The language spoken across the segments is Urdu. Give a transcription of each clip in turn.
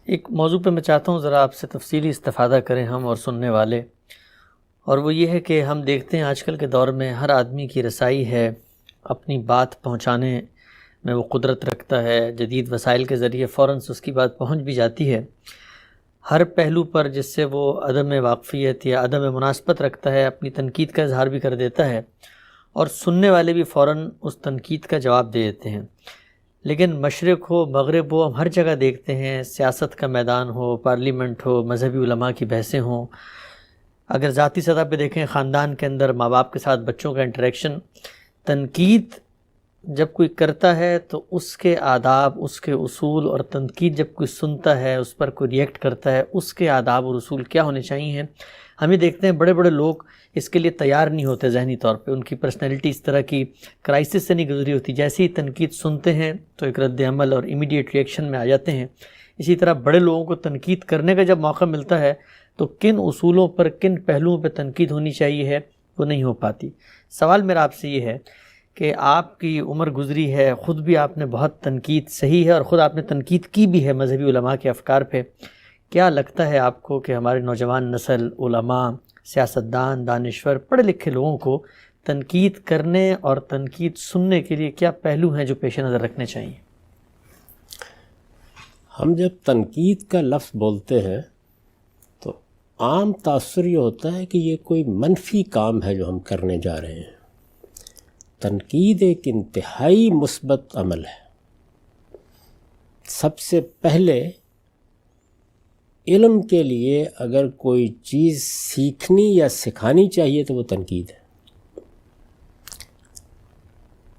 ایک موضوع پہ میں چاہتا ہوں ذرا آپ سے تفصیلی استفادہ کریں ہم اور سننے والے، اور وہ یہ ہے کہ ہم دیکھتے ہیں آج کل کے دور میں ہر آدمی کی رسائی ہے، اپنی بات پہنچانے میں وہ قدرت رکھتا ہے، جدید وسائل کے ذریعے فوراً سے اس کی بات پہنچ بھی جاتی ہے ہر پہلو پر، جس سے وہ عدم واقفیت یا عدم مناسبت رکھتا ہے، اپنی تنقید کا اظہار بھی کر دیتا ہے اور سننے والے بھی فوراً اس تنقید کا جواب دے دیتے ہیں۔ لیکن مشرق ہو مغرب ہو، ہم ہر جگہ دیکھتے ہیں، سیاست کا میدان ہو، پارلیمنٹ ہو، مذہبی علماء کی بحثیں ہوں، اگر ذاتی سطح پہ دیکھیں خاندان کے اندر ماں باپ کے ساتھ بچوں کا انٹریکشن، تنقید جب کوئی کرتا ہے تو اس کے آداب، اس کے اصول، اور تنقید جب کوئی سنتا ہے، اس پر کوئی ریئیکٹ کرتا ہے، اس کے آداب اور اصول کیا ہونے چاہیے۔ ہم یہ دیکھتے ہیں بڑے بڑے لوگ اس کے لیے تیار نہیں ہوتے ذہنی طور پہ، ان کی پرسنالٹی اس طرح کی کرائسس سے نہیں گزری ہوتی، جیسے ہی تنقید سنتے ہیں تو ایک رد عمل اور امیڈیٹ ریئیکشن میں آ جاتے ہیں۔ اسی طرح بڑے لوگوں کو تنقید کرنے کا جب موقع ملتا ہے تو کن اصولوں پر، کن پہلوؤں پہ تنقید ہونی چاہیے ہے، وہ نہیں ہو پاتی۔ سوال میرا آپ سے یہ ہے کہ آپ کی عمر گزری ہے، خود بھی آپ نے بہت تنقید سہی ہے اور خود آپ نے تنقید کی بھی ہے مذہبی علماء کے افکار پہ، کیا لگتا ہے آپ کو کہ ہمارے نوجوان نسل، علماء، سیاستدان، دانشور، پڑھے لکھے لوگوں کو تنقید کرنے اور تنقید سننے کے لیے کیا پہلو ہیں جو پیش نظر رکھنے چاہیے؟ ہم جب تنقید کا لفظ بولتے ہیں تو عام تاثر یہ ہوتا ہے کہ یہ کوئی منفی کام ہے جو ہم کرنے جا رہے ہیں۔ تنقید ایک انتہائی مثبت عمل ہے۔ سب سے پہلے علم کے لیے اگر کوئی چیز سیکھنی یا سکھانی چاہیے تو وہ تنقید ہے۔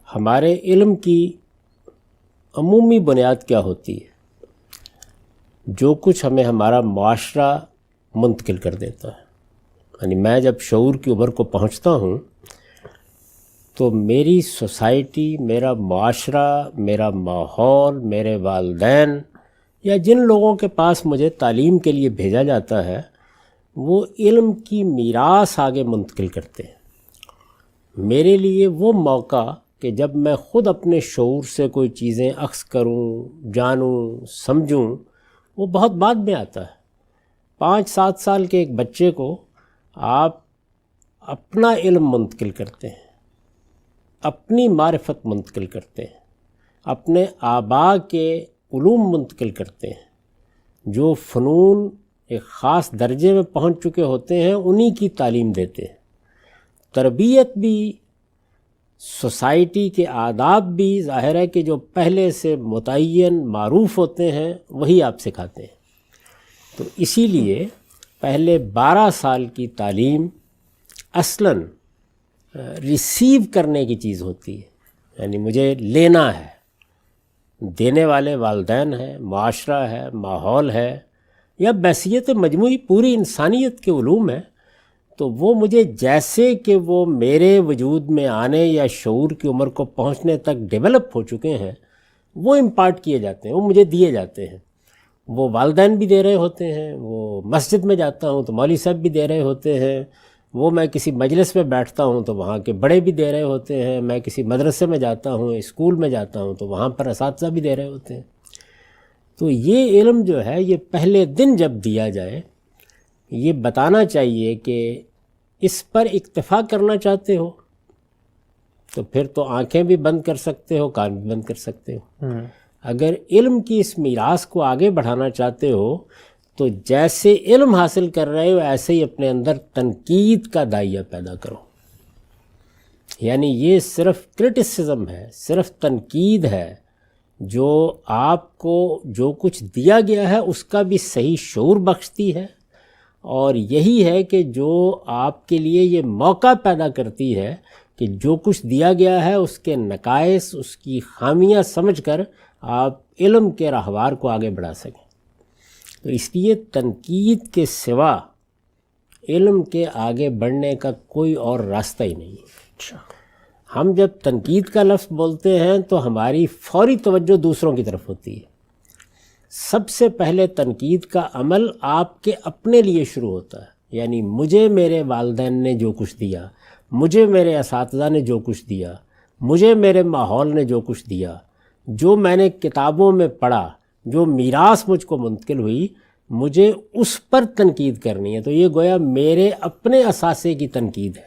ہمارے علم کی عمومی بنیاد کیا ہوتی ہے؟ جو کچھ ہمیں ہمارا معاشرہ منتقل کر دیتا ہے، یعنی میں جب شعور کی عمر کو پہنچتا ہوں تو میری سوسائٹی، میرا معاشرہ، میرا ماحول، میرے والدین یا جن لوگوں کے پاس مجھے تعلیم کے لیے بھیجا جاتا ہے، وہ علم کی میراث آگے منتقل کرتے ہیں۔ میرے لیے وہ موقع کہ جب میں خود اپنے شعور سے کوئی چیزیں اخذ کروں، جانوں، سمجھوں، وہ بہت بعد میں آتا ہے۔ 5-7 سال کے ایک بچے کو آپ اپنا علم منتقل کرتے ہیں، اپنی معرفت منتقل کرتے ہیں، اپنے آباء کے علوم منتقل کرتے ہیں، جو فنون ایک خاص درجے میں پہنچ چکے ہوتے ہیں انہی کی تعلیم دیتے ہیں۔ تربیت بھی، سوسائٹی کے آداب بھی ظاہر ہے کہ جو پہلے سے متعین معروف ہوتے ہیں وہی آپ سکھاتے ہیں۔ تو اسی لیے پہلے 12 سال کی تعلیم اصلاً ریسیو کرنے کی چیز ہوتی ہے، یعنی مجھے لینا ہے۔ دینے والے والدین ہیں، معاشرہ ہے، ماحول ہے، یا بحثیت مجموعی پوری انسانیت کے علوم ہے، تو وہ مجھے جیسے کہ وہ میرے وجود میں آنے یا شعور کی عمر کو پہنچنے تک ڈیولپ ہو چکے ہیں، وہ امپارٹ کیے جاتے ہیں، وہ مجھے دیے جاتے ہیں۔ وہ والدین بھی دے رہے ہوتے ہیں، وہ مسجد میں جاتا ہوں تو مولوی صاحب بھی دے رہے ہوتے ہیں، وہ میں کسی مجلس میں بیٹھتا ہوں تو وہاں کے بڑے بھی دے رہے ہوتے ہیں، میں کسی مدرسے میں جاتا ہوں، اسکول میں جاتا ہوں تو وہاں پر اساتذہ بھی دے رہے ہوتے ہیں۔ تو یہ علم جو ہے یہ پہلے دن جب دیا جائے، یہ بتانا چاہیے کہ اس پر اکتفا کرنا چاہتے ہو تو پھر تو آنکھیں بھی بند کر سکتے ہو، کان بھی بند کر سکتے ہو۔ اگر علم کی اس میراث کو آگے بڑھانا چاہتے ہو تو جیسے علم حاصل کر رہے ہو ایسے ہی اپنے اندر تنقید کا دائیا پیدا کرو۔ یعنی یہ صرف کرٹیسزم ہے، صرف تنقید ہے، جو آپ کو جو کچھ دیا گیا ہے اس کا بھی صحیح شعور بخشتی ہے، اور یہی ہے کہ جو آپ کے لیے یہ موقع پیدا کرتی ہے کہ جو کچھ دیا گیا ہے اس کے نقائص، اس کی خامیاں سمجھ کر آپ علم کے راہوار کو آگے بڑھا سکیں۔ تو اس لیے تنقید کے سوا علم کے آگے بڑھنے کا کوئی اور راستہ ہی نہیں ہے۔ ہم جب تنقید کا لفظ بولتے ہیں تو ہماری فوری توجہ دوسروں کی طرف ہوتی ہے۔ سب سے پہلے تنقید کا عمل آپ کے اپنے لیے شروع ہوتا ہے، یعنی مجھے میرے والدین نے جو کچھ دیا، مجھے میرے اساتذہ نے جو کچھ دیا، مجھے میرے ماحول نے جو کچھ دیا، جو میں نے کتابوں میں پڑھا، جو میراث مجھ کو منتقل ہوئی مجھے اس پر تنقید کرنی ہے. تو یہ گویا میرے اپنے اثاثے کی تنقید ہے.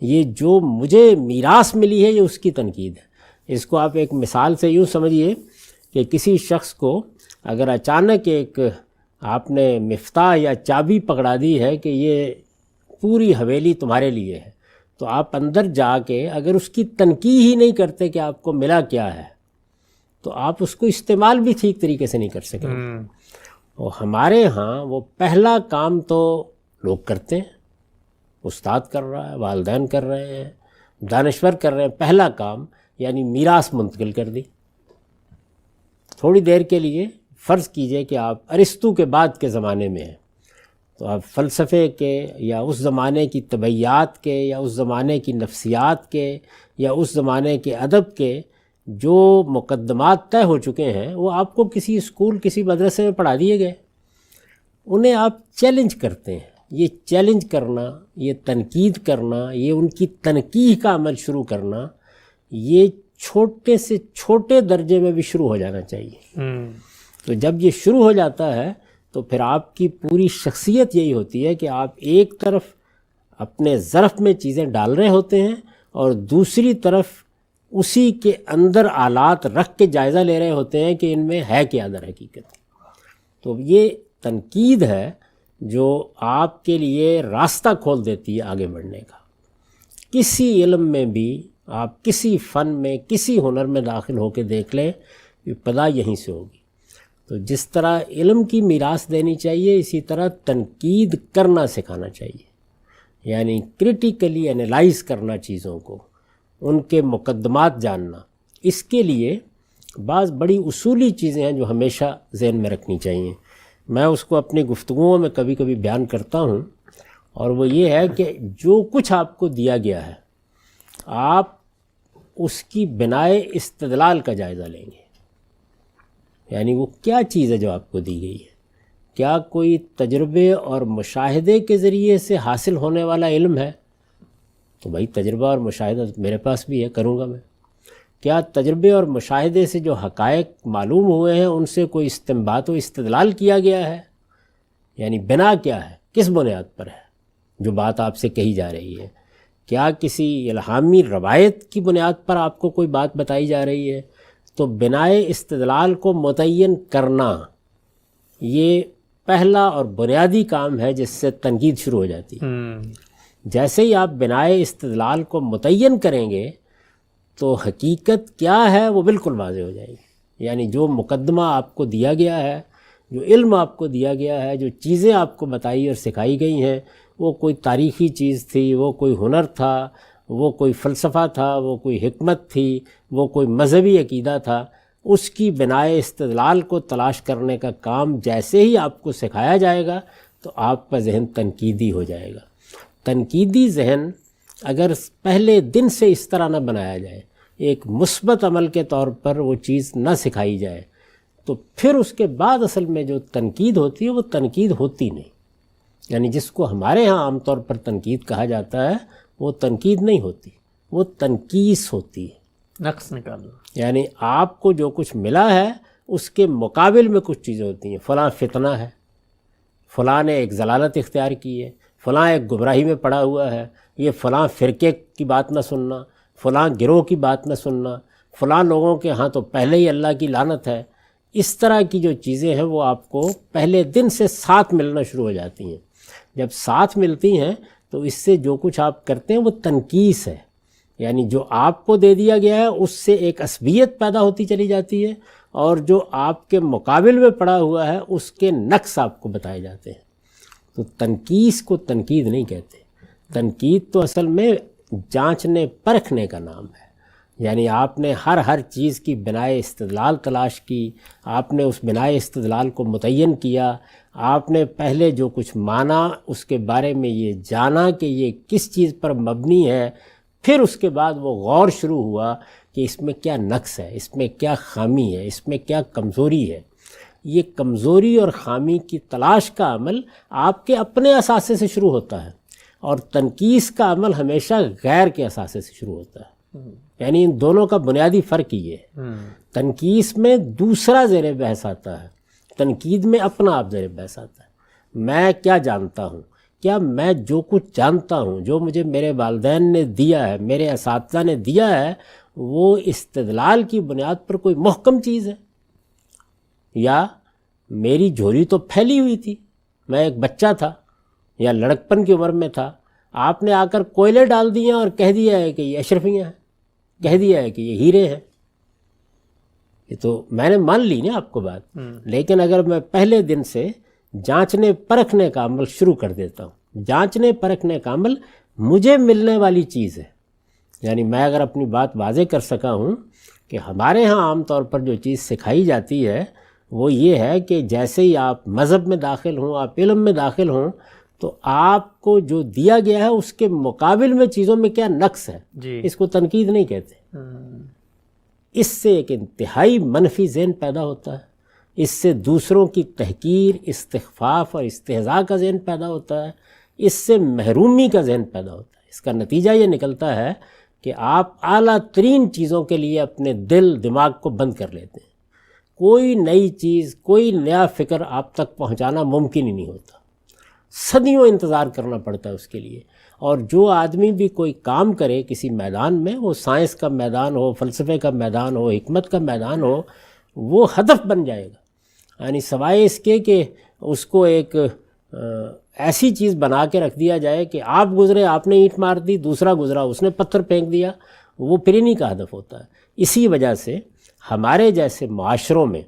یہ جو مجھے میراث ملی ہے یہ اس کی تنقید ہے. اس کو آپ ایک مثال سے یوں سمجھیے کہ کسی شخص کو اگر اچانک ایک آپ نے مفتاح یا چابی پکڑا دی ہے کہ یہ پوری حویلی تمہارے لیے ہے، تو آپ اندر جا کے اگر اس کی تنقید ہی نہیں کرتے کہ آپ کو ملا کیا ہے تو آپ اس کو استعمال بھی ٹھیک طریقے سے نہیں کر سکیں. اور ہمارے ہاں وہ پہلا کام تو لوگ کرتے ہیں، استاد کر رہا ہے، والدین کر رہے ہیں، دانشور کر رہے ہیں، پہلا کام یعنی میراث منتقل کر دی. تھوڑی دیر کے لیے فرض کیجئے کہ آپ ارسطو کے بعد کے زمانے میں ہیں، تو آپ فلسفے کے یا اس زمانے کی طبیعیات کے یا اس زمانے کی نفسیات کے یا اس زمانے کے ادب کے جو مقدمات طے ہو چکے ہیں وہ آپ کو کسی اسکول کسی مدرسے میں پڑھا دیے گئے، انہیں آپ چیلنج کرتے ہیں. یہ چیلنج کرنا، یہ تنقید کرنا، یہ ان کی تنقیح کا عمل شروع کرنا، یہ چھوٹے سے چھوٹے درجے میں بھی شروع ہو جانا چاہیے. تو جب یہ شروع ہو جاتا ہے تو پھر آپ کی پوری شخصیت یہی ہوتی ہے کہ آپ ایک طرف اپنے ظرف میں چیزیں ڈال رہے ہوتے ہیں اور دوسری طرف اسی کے اندر آلات رکھ کے جائزہ لے رہے ہوتے ہیں کہ ان میں ہے کیا در حقیقت. تو یہ تنقید ہے جو آپ کے لیے راستہ کھول دیتی ہے آگے بڑھنے کا. کسی علم میں بھی آپ کسی فن میں کسی ہنر میں داخل ہو کے دیکھ لیں، ابتدا یہیں سے ہوگی. تو جس طرح علم کی میراث دینی چاہیے اسی طرح تنقید کرنا سکھانا چاہیے، یعنی کریٹیکلی انالائز کرنا چیزوں کو، ان کے مقدمات جاننا. اس کے لیے بعض بڑی اصولی چیزیں ہیں جو ہمیشہ ذہن میں رکھنی چاہیے. میں اس کو اپنی گفتگوؤں میں کبھی کبھی بیان کرتا ہوں، اور وہ یہ ہے کہ جو کچھ آپ کو دیا گیا ہے آپ اس کی بنائے استدلال کا جائزہ لیں گے. یعنی وہ کیا چیز ہے جو آپ کو دی گئی ہے؟ کیا کوئی تجربے اور مشاہدے کے ذریعے سے حاصل ہونے والا علم ہے؟ تو بھائی تجربہ اور مشاہدہ میرے پاس بھی ہے، کروں گا میں. کیا تجربے اور مشاہدے سے جو حقائق معلوم ہوئے ہیں ان سے کوئی استنباط و استدلال کیا گیا ہے؟ یعنی بنا کیا ہے، کس بنیاد پر ہے جو بات آپ سے کہی جا رہی ہے؟ کیا کسی الہامی روایت کی بنیاد پر آپ کو کوئی بات بتائی جا رہی ہے؟ تو بنائے استدلال کو متعین کرنا یہ پہلا اور بنیادی کام ہے جس سے تنقید شروع ہو جاتی ہے. جیسے ہی آپ بنائے استدلال کو متعین کریں گے تو حقیقت کیا ہے وہ بالکل واضح ہو جائے گی. یعنی جو مقدمہ آپ کو دیا گیا ہے، جو علم آپ کو دیا گیا ہے، جو چیزیں آپ کو بتائی اور سکھائی گئی ہیں، وہ کوئی تاریخی چیز تھی، وہ کوئی ہنر تھا، وہ کوئی فلسفہ تھا، وہ کوئی حکمت تھی، وہ کوئی مذہبی عقیدہ تھا، اس کی بنائے استدلال کو تلاش کرنے کا کام جیسے ہی آپ کو سکھایا جائے گا تو آپ کا ذہن تنقیدی ہو جائے گا. تنقیدی ذہن اگر پہلے دن سے اس طرح نہ بنایا جائے، ایک مثبت عمل کے طور پر وہ چیز نہ سکھائی جائے، تو پھر اس کے بعد اصل میں جو تنقید ہوتی ہے وہ تنقید ہوتی نہیں. یعنی جس کو ہمارے ہاں عام طور پر تنقید کہا جاتا ہے وہ تنقید نہیں ہوتی، وہ تنقیس ہوتی ہے، نقص نکالنا. یعنی آپ کو جو کچھ ملا ہے اس کے مقابل میں کچھ چیزیں ہوتی ہیں. فلاں فتنہ ہے، فلاں نے ایک ضلالت اختیار کی ہے، فلاں ایک گمراہی میں پڑا ہوا ہے، یہ فلاں فرقے کی بات نہ سننا، فلاں گروہ کی بات نہ سننا، فلاں لوگوں کے ہاں تو پہلے ہی اللہ کی لعنت ہے. اس طرح کی جو چیزیں ہیں وہ آپ کو پہلے دن سے ساتھ ملنا شروع ہو جاتی ہیں. جب ساتھ ملتی ہیں تو اس سے جو کچھ آپ کرتے ہیں وہ تنقیس ہے. یعنی جو آپ کو دے دیا گیا ہے اس سے ایک عصبیت پیدا ہوتی چلی جاتی ہے، اور جو آپ کے مقابل میں پڑا ہوا ہے اس کے نقص آپ کو بتائے جاتے ہیں. تو تنقیس کو تنقید نہیں کہتے. تنقید تو اصل میں جانچنے پرکھنے کا نام ہے. یعنی آپ نے ہر چیز کی بنائے استدلال تلاش کی، آپ نے اس بنائے استدلال کو متعین کیا، آپ نے پہلے جو کچھ مانا اس کے بارے میں یہ جانا کہ یہ کس چیز پر مبنی ہے، پھر اس کے بعد وہ غور شروع ہوا کہ اس میں کیا نقص ہے، اس میں کیا خامی ہے، اس میں کیا کمزوری ہے. یہ کمزوری اور خامی کی تلاش کا عمل آپ کے اپنے اثاثے سے شروع ہوتا ہے، اور تنقیس کا عمل ہمیشہ غیر کے اثاثے سے شروع ہوتا ہے. یعنی ان دونوں کا بنیادی فرق یہ ہے. تنقیص میں دوسرا زیر بحث آتا ہے، تنقید میں اپنا آپ زیر بحث آتا ہے۔ میں کیا جانتا ہوں؟ کیا میں جو کچھ جانتا ہوں، جو مجھے میرے والدین نے دیا ہے، میرے اساتذہ نے دیا ہے، وہ استدلال کی بنیاد پر کوئی محکم چیز ہے؟ یا میری جھولی تو پھیلی ہوئی تھی، میں ایک بچہ تھا یا لڑکپن کی عمر میں تھا، آپ نے آ کر کوئلے ڈال دیے اور کہہ دیا ہے کہ یہ اشرفیاں ہیں، کہہ دیا ہے کہ یہ ہیرے ہیں، یہ تو میں نے مان لی نا آپ کو بات۔ لیکن اگر میں پہلے دن سے جانچنے پرکھنے کا عمل شروع کر دیتا ہوں، جانچنے پرکھنے کا عمل مجھے ملنے والی چیز ہے، یعنی میں اگر اپنی بات واضح کر سکا ہوں کہ ہمارے ہاں عام طور پر جو چیز سکھائی جاتی ہے وہ یہ ہے کہ جیسے ہی آپ مذہب میں داخل ہوں، آپ علم میں داخل ہوں، تو آپ کو جو دیا گیا ہے اس کے مقابل میں چیزوں میں کیا نقص ہے، اس کو تنقید نہیں کہتے۔ اس سے ایک انتہائی منفی ذہن پیدا ہوتا ہے، اس سے دوسروں کی تحقیر، استخفاف اور استہزاء کا ذہن پیدا ہوتا ہے، اس سے محرومی کا ذہن پیدا ہوتا ہے۔ اس کا نتیجہ یہ نکلتا ہے کہ آپ اعلیٰ ترین چیزوں کے لیے اپنے دل دماغ کو بند کر لیتے ہیں، کوئی نئی چیز، کوئی نیا فکر آپ تک پہنچانا ممکن ہی نہیں ہوتا، صدیوں انتظار کرنا پڑتا ہے اس کے لیے۔ اور جو آدمی بھی کوئی کام کرے کسی میدان میں، وہ سائنس کا میدان ہو، فلسفے کا میدان ہو، حکمت کا میدان ہو، وہ ہدف بن جائے گا، یعنی سوائے اس کے کہ اس کو ایک ایسی چیز بنا کے رکھ دیا جائے کہ آپ گزرے، آپ نے اینٹ مار دی، دوسرا گزرا، اس نے پتھر پھینک دیا، وہ پھر انہی کا ہدف ہوتا ہے۔ اسی وجہ سے ہمارے جیسے معاشروں میں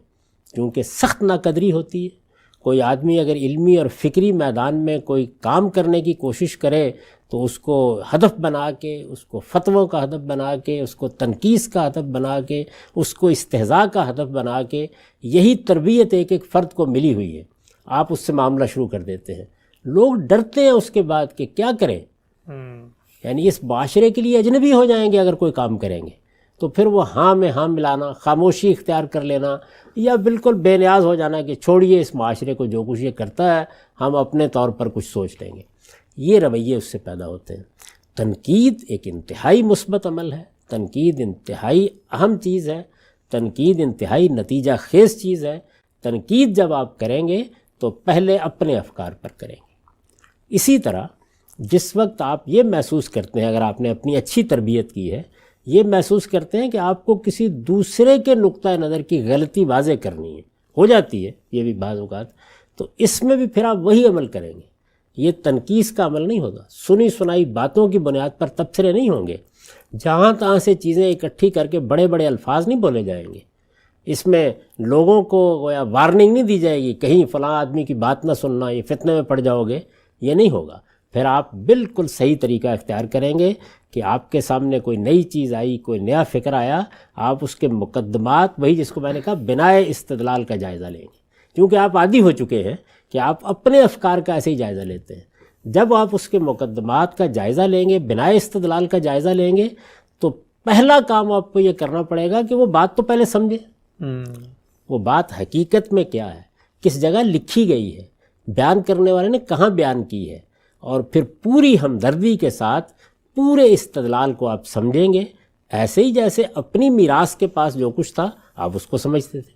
کیونکہ سخت ناقدری ہوتی ہے، کوئی آدمی اگر علمی اور فکری میدان میں کوئی کام کرنے کی کوشش کرے تو اس کو ہدف بنا کے، اس کو فتووں کا ہدف بنا کے، اس کو تنقیص کا ہدف بنا کے، اس کو استہزاء کا ہدف بنا کے، یہی تربیت ایک ایک فرد کو ملی ہوئی ہے، آپ اس سے معاملہ شروع کر دیتے ہیں۔ لوگ ڈرتے ہیں اس کے بعد کہ کیا کریں، یعنی اس معاشرے کے لیے اجنبی ہو جائیں گے اگر کوئی کام کریں گے، تو پھر وہ ہاں میں ہاں ملانا، خاموشی اختیار کر لینا، یا بالکل بے نیاز ہو جانا کہ چھوڑیے اس معاشرے کو، جو کچھ یہ کرتا ہے ہم اپنے طور پر کچھ سوچ لیں گے۔ یہ رویے اس سے پیدا ہوتے ہیں۔ تنقید ایک انتہائی مثبت عمل ہے، تنقید انتہائی اہم چیز ہے، تنقید انتہائی نتیجہ خیز چیز ہے۔ تنقید جب آپ کریں گے تو پہلے اپنے افکار پر کریں گے۔ اسی طرح جس وقت آپ یہ محسوس کرتے ہیں، اگر آپ نے اپنی اچھی تربیت کی ہے، یہ محسوس کرتے ہیں کہ آپ کو کسی دوسرے کے نقطہ نظر کی غلطی واضح کرنی ہے، ہو جاتی ہے یہ بھی بعض اوقات، تو اس میں بھی پھر آپ وہی عمل کریں گے۔ یہ تنقیص کا عمل نہیں ہوگا، سنی سنائی باتوں کی بنیاد پر تبصرے نہیں ہوں گے، جہاں تہاں سے چیزیں اکٹھی کر کے بڑے بڑے الفاظ نہیں بولے جائیں گے، اس میں لوگوں کو گویا وارننگ نہیں دی جائے گی کہیں فلاں آدمی کی بات نہ سننا، یہ فتنے میں پڑ جاؤ گے، یہ نہیں ہوگا۔ پھر آپ بالکل صحیح طریقہ اختیار کریں گے کہ آپ کے سامنے کوئی نئی چیز آئی، کوئی نیا فکر آیا، آپ اس کے مقدمات، وہی جس کو میں نے کہا بنائے استدلال کا جائزہ لیں گے، کیونکہ آپ عادی ہو چکے ہیں کہ آپ اپنے افکار کا ایسے ہی جائزہ لیتے ہیں۔ جب آپ اس کے مقدمات کا جائزہ لیں گے، بنائے استدلال کا جائزہ لیں گے، تو پہلا کام آپ کو یہ کرنا پڑے گا کہ وہ بات تو پہلے سمجھے، وہ بات حقیقت میں کیا ہے، کس جگہ لکھی گئی ہے، بیان کرنے والے نے کہاں بیان کی ہے، اور پھر پوری ہمدردی کے ساتھ پورے استدلال کو آپ سمجھیں گے، ایسے ہی جیسے اپنی میراث کے پاس جو کچھ تھا آپ اس کو سمجھتے تھے۔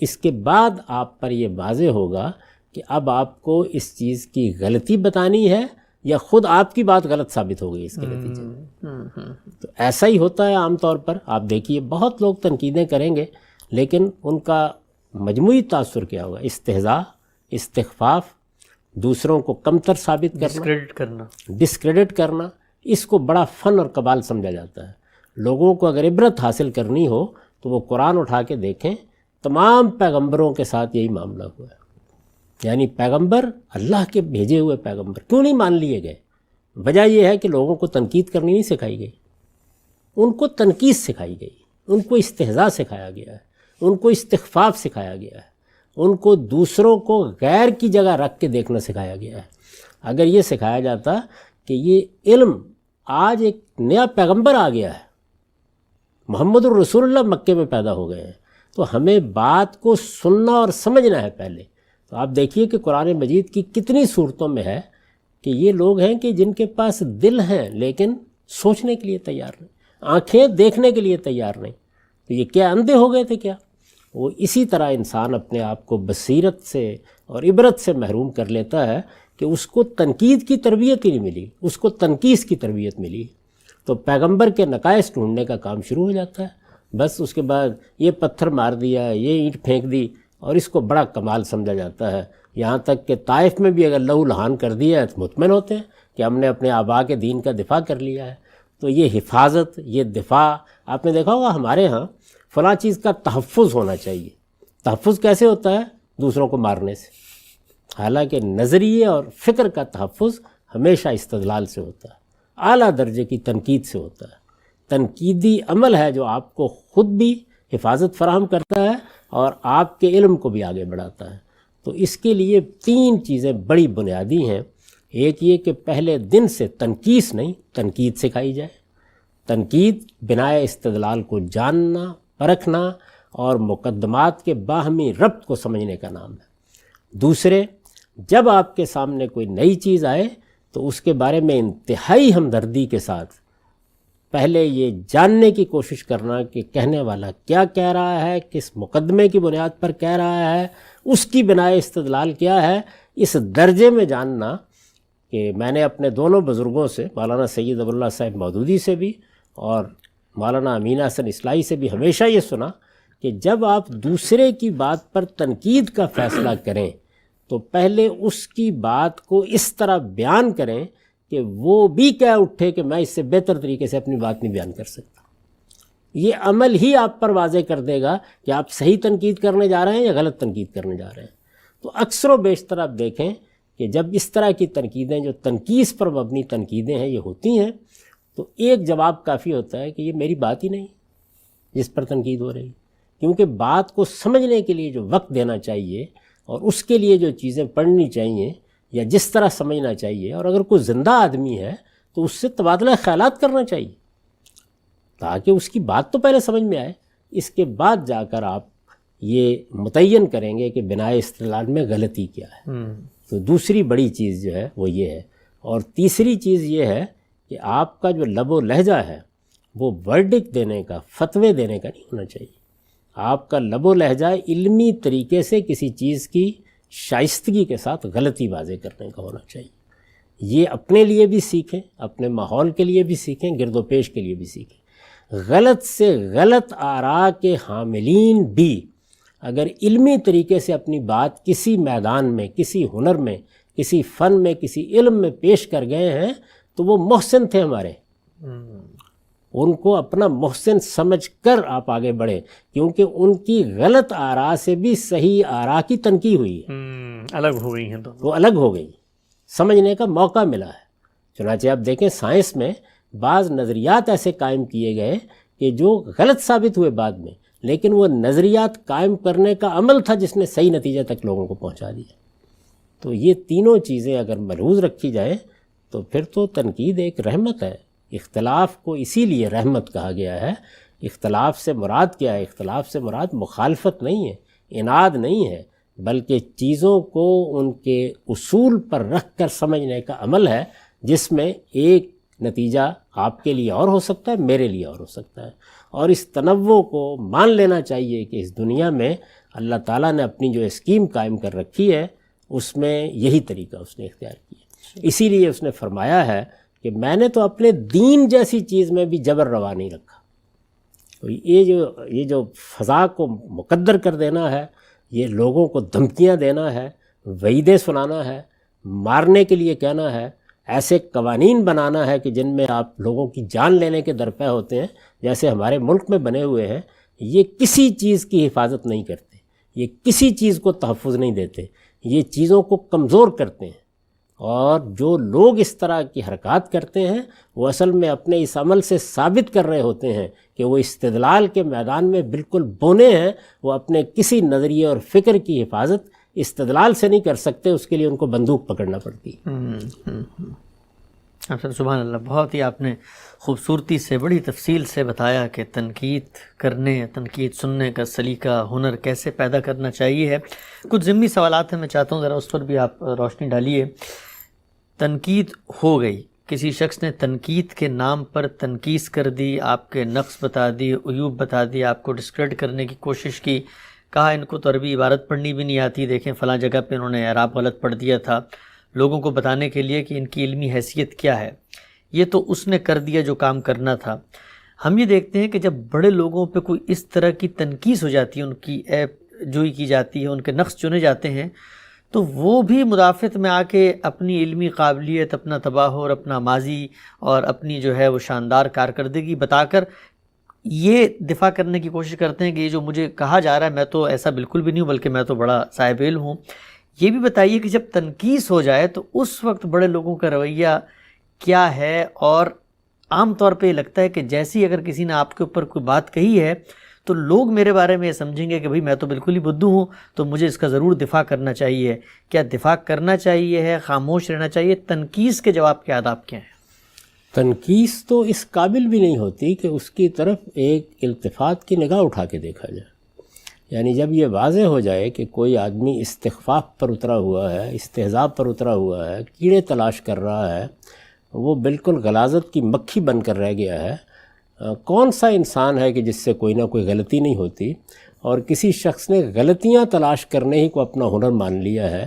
اس کے بعد آپ پر یہ واضح ہوگا کہ اب آپ کو اس چیز کی غلطی بتانی ہے یا خود آپ کی بات غلط ثابت ہو گئی اس کے نتیجے میں۔ تو ایسا ہی ہوتا ہے عام طور پر، آپ دیکھیے بہت لوگ تنقیدیں کریں گے لیکن ان کا مجموعی تاثر کیا ہوگا؟ استہزاء، استخفاف، دوسروں کو کمتر ثابت کرنا، ڈسکریڈٹ کرنا، اس کو بڑا فن اور کمال سمجھا جاتا ہے۔ لوگوں کو اگر عبرت حاصل کرنی ہو تو وہ قرآن اٹھا کے دیکھیں، تمام پیغمبروں کے ساتھ یہی معاملہ ہوا ہے، یعنی پیغمبر اللہ کے بھیجے ہوئے پیغمبر کیوں نہیں مان لیے گئے؟ وجہ یہ ہے کہ لوگوں کو تنقید کرنی نہیں سکھائی گئی، ان کو تنقید سکھائی گئی، ان کو استہزاء سکھایا گیا ہے، ان کو استخفاف سکھایا گیا ہے، ان کو دوسروں کو غیر کی جگہ رکھ کے دیکھنا سکھایا گیا ہے۔ اگر یہ سکھایا جاتا کہ یہ علم آج ایک نیا پیغمبر آ گیا ہے، محمد الرسول اللہ مکے میں پیدا ہو گئے ہیں، تو ہمیں بات کو سننا اور سمجھنا ہے پہلے۔ تو آپ دیکھیے کہ قرآن مجید کی کتنی صورتوں میں ہے کہ یہ لوگ ہیں کہ جن کے پاس دل ہیں لیکن سوچنے کے لیے تیار نہیں، آنکھیں دیکھنے کے لیے تیار نہیں، تو یہ کیا اندھے ہو گئے تھے کیا؟ وہ اسی طرح انسان اپنے آپ کو بصیرت سے اور عبرت سے محروم کر لیتا ہے کہ اس کو تنقید کی تربیت ہی نہیں ملی، اس کو تنقیص کی تربیت ملی، تو پیغمبر کے نقائص ڈھونڈنے کا کام شروع ہو جاتا ہے۔ بس اس کے بعد یہ پتھر مار دیا، یہ اینٹ پھینک دی، اور اس کو بڑا کمال سمجھا جاتا ہے۔ یہاں تک کہ طائف میں بھی اگر لہو لہان کر دیا ہے تو مطمئن ہوتے ہیں کہ ہم نے اپنے آباء کے دین کا دفاع کر لیا ہے۔ تو یہ حفاظت، یہ دفاع، آپ نے دیکھا ہوگا ہمارے ہاں فلاں چیز کا تحفظ ہونا چاہیے۔ تحفظ کیسے ہوتا ہے؟ دوسروں کو مارنے سے۔ حالانکہ نظریے اور فکر کا تحفظ ہمیشہ استدلال سے ہوتا ہے، اعلیٰ درجے کی تنقید سے ہوتا ہے۔ تنقیدی عمل ہے جو آپ کو خود بھی حفاظت فراہم کرتا ہے اور آپ کے علم کو بھی آگے بڑھاتا ہے۔ تو اس کے لیے 3 چیزیں بڑی بنیادی ہیں۔ ایک یہ کہ پہلے دن سے تنقیص نہیں، تنقید سکھائی جائے۔ تنقید بناء استدلال کو جاننا، پرکھنا اور مقدمات کے باہمی ربط کو سمجھنے کا نام ہے۔ دوسرے، جب آپ کے سامنے کوئی نئی چیز آئے تو اس کے بارے میں انتہائی ہمدردی کے ساتھ پہلے یہ جاننے کی کوشش کرنا کہ کہنے والا کیا کہہ رہا ہے، کس مقدمے کی بنیاد پر کہہ رہا ہے، اس کی بنائے استدلال کیا ہے، اس درجے میں جاننا کہ میں نے اپنے دونوں بزرگوں سے، مولانا سید ابو اللہ صاحب مودودی سے بھی اور مولانا امین حسن اصلاحی سے بھی ہمیشہ یہ سنا کہ جب آپ دوسرے کی بات پر تنقید کا فیصلہ کریں تو پہلے اس کی بات کو اس طرح بیان کریں کہ وہ بھی کہہ اٹھے کہ میں اس سے بہتر طریقے سے اپنی بات نہیں بیان کر سکتا۔ یہ عمل ہی آپ پر واضح کر دے گا کہ آپ صحیح تنقید کرنے جا رہے ہیں یا غلط تنقید کرنے جا رہے ہیں۔ تو اکثر و بیشتر آپ دیکھیں کہ جب اس طرح کی تنقیدیں، جو تنقیص پر مبنی تنقیدیں ہیں، یہ ہوتی ہیں تو ایک جواب کافی ہوتا ہے کہ یہ میری بات ہی نہیں جس پر تنقید ہو رہی، کیونکہ بات کو سمجھنے کے لیے جو وقت دینا چاہیے اور اس کے لیے جو چیزیں پڑھنی چاہیے یا جس طرح سمجھنا چاہیے، اور اگر کوئی زندہ آدمی ہے تو اس سے تبادلہ خیالات کرنا چاہیے تاکہ اس کی بات تو پہلے سمجھ میں آئے، اس کے بعد جا کر آپ یہ متعین کریں گے کہ بنائے استدلال میں غلطی کیا ہے۔ تو دوسری بڑی چیز جو ہے وہ یہ ہے۔ اور تیسری چیز یہ ہے کہ آپ کا جو لب و لہجہ ہے وہ ورڈکٹ دینے کا، فتوے دینے کا نہیں ہونا چاہیے۔ آپ کا لب و لہجہ علمی طریقے سے کسی چیز کی شائستگی کے ساتھ غلطی واضح کرنے کا ہونا چاہیے۔ یہ اپنے لیے بھی سیکھیں، اپنے ماحول کے لیے بھی سیکھیں، گرد و پیش کے لیے بھی سیکھیں۔ غلط سے غلط آراء کے حاملین بھی اگر علمی طریقے سے اپنی بات کسی میدان میں، کسی ہنر میں، کسی فن میں، کسی علم میں پیش کر گئے ہیں تو وہ محسن تھے ہمارے، ان کو اپنا محسن سمجھ کر آپ آگے بڑھیں، کیونکہ ان کی غلط آراء سے بھی صحیح آراء کی تنقید ہوئی ہے، الگ ہو گئی ہیں، تو وہ الگ ہو گئی، سمجھنے کا موقع ملا ہے۔ چنانچہ آپ دیکھیں سائنس میں بعض نظریات ایسے قائم کیے گئے کہ جو غلط ثابت ہوئے بعد میں، لیکن وہ نظریات قائم کرنے کا عمل تھا جس نے صحیح نتیجے تک لوگوں کو پہنچا دیا۔ تو یہ تینوں چیزیں اگر ملحوظ رکھی جائیں تو پھر تو تنقید ایک رحمت ہے۔ اختلاف کو اسی لیے رحمت کہا گیا ہے۔ اختلاف سے مراد کیا ہے؟ اختلاف سے مراد مخالفت نہیں ہے، اناد نہیں ہے، بلکہ چیزوں کو ان کے اصول پر رکھ کر سمجھنے کا عمل ہے، جس میں ایک نتیجہ آپ کے لیے اور ہو سکتا ہے، میرے لیے اور ہو سکتا ہے۔ اور اس تنوع کو مان لینا چاہیے کہ اس دنیا میں اللہ تعالیٰ نے اپنی جو اسکیم قائم کر رکھی ہے اس میں یہی طریقہ اس نے اختیار کیا۔ اسی لیے اس نے فرمایا ہے کہ میں نے تو اپنے دین جیسی چیز میں بھی جبر روا نہیں رکھا۔ تو یہ جو فضا کو مقدر کر دینا ہے، یہ لوگوں کو دھمکیاں دینا ہے، وعیدیں سنانا ہے، مارنے کے لیے کہنا ہے، ایسے قوانین بنانا ہے کہ جن میں آپ لوگوں کی جان لینے کے درپے ہوتے ہیں، جیسے ہمارے ملک میں بنے ہوئے ہیں، یہ کسی چیز کی حفاظت نہیں کرتے، یہ کسی چیز کو تحفظ نہیں دیتے، یہ چیزوں کو کمزور کرتے ہیں۔ اور جو لوگ اس طرح کی حرکات کرتے ہیں وہ اصل میں اپنے اس عمل سے ثابت کر رہے ہوتے ہیں کہ وہ استدلال کے میدان میں بالکل بونے ہیں، وہ اپنے کسی نظریے اور فکر کی حفاظت استدلال سے نہیں کر سکتے، اس کے لیے ان کو بندوق پکڑنا پڑتی ہے۔ سبحان اللہ، بہت ہی آپ نے خوبصورتی سے، بڑی تفصیل سے بتایا کہ تنقید کرنے، تنقید سننے کا سلیقہ، ہنر کیسے پیدا کرنا چاہیے ہے۔ کچھ ضمنی سوالات ہیں، میں چاہتا ہوں ذرا اس پر بھی آپ روشنی ڈالیے۔ تنقید ہو گئی، کسی شخص نے تنقید کے نام پر تنقیص کر دی، آپ کے نقص بتا دی، عیوب بتا دی، آپ کو ڈسکریڈٹ کرنے کی کوشش کی، کہا ان کو تو عربی عبارت پڑھنی بھی نہیں آتی، دیکھیں فلاں جگہ پہ انہوں نے اعراب غلط پڑھ دیا تھا، لوگوں کو بتانے کے لیے کہ ان کی علمی حیثیت کیا ہے. یہ تو اس نے کر دیا جو کام کرنا تھا. ہم یہ دیکھتے ہیں کہ جب بڑے لوگوں پہ کوئی اس طرح کی تنقیص ہو جاتی ہے، ان کی عیب جوئی کی جاتی ہے، ان کے نقص چنے جاتے ہیں، تو وہ بھی مدافعت میں آ کے اپنی علمی قابلیت، اپنا تباہر، اپنا ماضی اور اپنی جو ہے وہ شاندار کارکردگی بتا کر یہ دفاع کرنے کی کوشش کرتے ہیں کہ یہ جو مجھے کہا جا رہا ہے میں تو ایسا بالکل بھی نہیں ہوں، بلکہ میں تو بڑا صاحب علم ہوں. یہ بھی بتائیے کہ جب تنقیص ہو جائے تو اس وقت بڑے لوگوں کا رویہ کیا ہے؟ اور عام طور پہ یہ لگتا ہے کہ جیسی اگر کسی نے آپ کے اوپر کوئی بات کہی ہے تو لوگ میرے بارے میں یہ سمجھیں گے کہ بھئی میں تو بالکل ہی بدھو ہوں، تو مجھے اس کا ضرور دفاع کرنا چاہیے. کیا دفاع کرنا چاہیے ہے، خاموش رہنا چاہیے؟ تنقیص کے جواب کے آداب کیا ہیں؟ تنقیص تو اس قابل بھی نہیں ہوتی کہ اس کی طرف ایک التفات کی نگاہ اٹھا کے دیکھا جائے. یعنی جب یہ واضح ہو جائے کہ کوئی آدمی استخفاف پر اترا ہوا ہے، استہزاء پر اترا ہوا ہے، کیڑے تلاش کر رہا ہے، وہ بالکل غلاظت کی مکھی بن کر رہ گیا ہے. کون سا انسان ہے کہ جس سے کوئی نہ کوئی غلطی نہیں ہوتی؟ اور کسی شخص نے غلطیاں تلاش کرنے ہی کو اپنا ہنر مان لیا ہے.